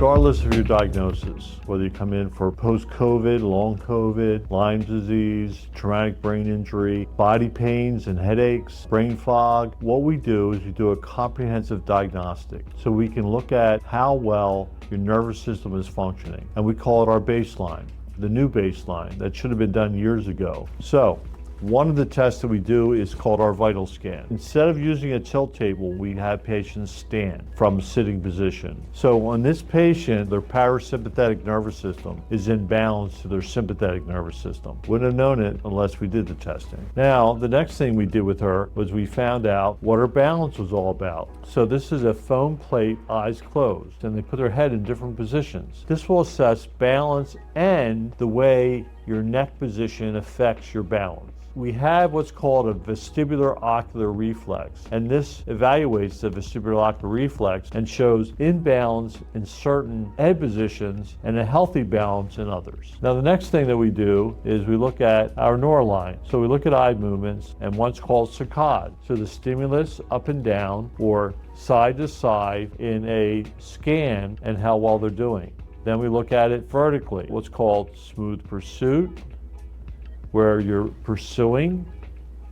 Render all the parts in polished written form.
Regardless of your diagnosis, whether you come in for post-COVID, long COVID, Lyme disease, traumatic brain injury, body pains and headaches, brain fog, what we do is we do a comprehensive diagnostic. So we can look at how well your nervous system is functioning. And we call it our baseline, the new baseline that should have been done years ago. So one of the tests that we do is called our vital scan. Instead of using a tilt table, we have patients stand from a sitting position. So on this patient, their parasympathetic nervous system is in balance to their sympathetic nervous system. Wouldn't have known it unless we did the testing. Now, the next thing we did with her was we found out what her balance was all about. So this is a foam plate, eyes closed, and they put their head in different positions. This will assess balance and the way your neck position affects your balance. We have what's called a vestibular ocular reflex, and this evaluates the vestibular ocular reflex and shows imbalance in certain head positions and a healthy balance in others. Now the next thing that we do is we look at our neuroline. So we look at eye movements and what's called saccade. So the stimulus up and down or side to side in a scan and how well they're doing. Then we look at it vertically, what's called smooth pursuit, where you're pursuing,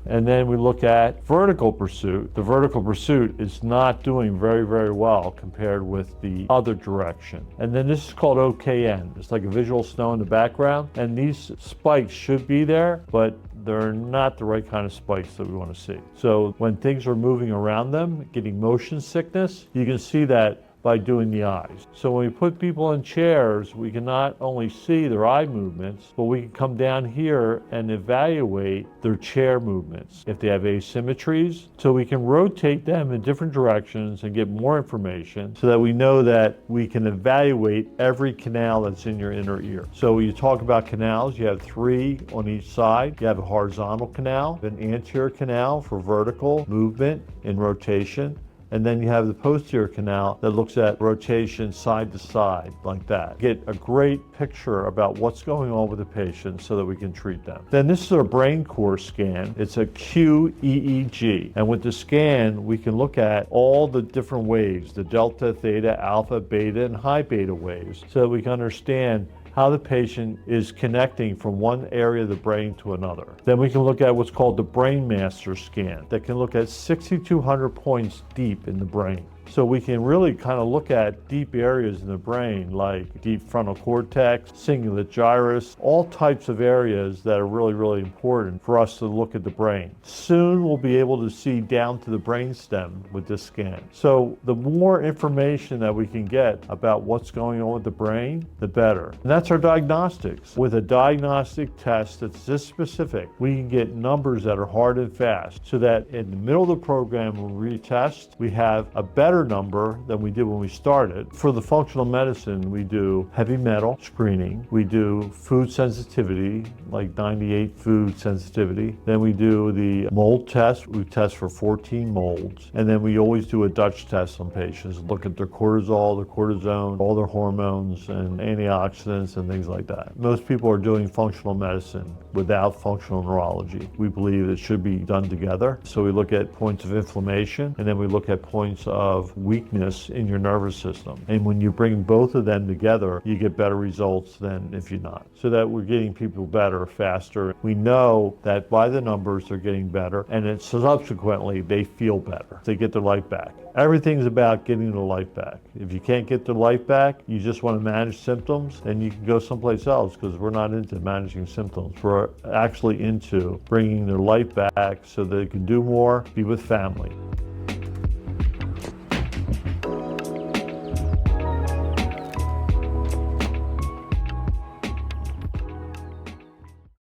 and then we look at vertical pursuit. The vertical pursuit is not doing very, very well compared with the other direction. And then this is called OKN. It's like a visual snow in the background, and these spikes should be there, but they're not the right kind of spikes that we want to see. So when things are moving around them, getting motion sickness, you can see that by doing the eyes. So when we put people in chairs, we can not only see their eye movements, but we can come down here and evaluate their chair movements. If they have asymmetries, so we can rotate them in different directions and get more information so that we know that we can evaluate every canal that's in your inner ear. So when you talk about canals, you have 3 on each side. You have a horizontal canal, an anterior canal for vertical movement and rotation, and then you have the posterior canal that looks at rotation side to side, like that. Get a great picture about what's going on with the patient so that we can treat them. Then this is our brain core scan. It's a QEEG. And with the scan, we can look at all the different waves, the delta, theta, alpha, beta, and high beta waves, so that we can understand how the patient is connecting from one area of the brain to another. Then we can look at what's called the brain master scan that can look at 6,200 points deep in the brain. So we can really kind of look at deep areas in the brain like deep frontal cortex, cingulate gyrus, all types of areas that are really, really important for us to look at the brain. Soon we'll be able to see down to the brainstem with this scan. So the more information that we can get about what's going on with the brain, the better. And that's our diagnostics. With a diagnostic test that's this specific, we can get numbers that are hard and fast so that in the middle of the program when we retest, we have a better number than we did when we started. For the functional medicine, we do heavy metal screening. We do food sensitivity, like 98 food sensitivity. Then we do the mold test. We test for 14 molds. And then we always do a Dutch test on patients, look at their cortisol, their cortisone, all their hormones and antioxidants and things like that. Most people are doing functional medicine without functional neurology. We believe it should be done together. So we look at points of inflammation, and then we look at points of weakness in your nervous system. And when you bring both of them together, you get better results than if you're not. So that we're getting people better faster. We know that by the numbers they're getting better, and then subsequently they feel better. They get their life back. Everything's about getting their life back. If you can't get their life back, you just want to manage symptoms, then you can go someplace else, because we're not into managing symptoms. We're actually into bringing their life back so they can do more, be with family.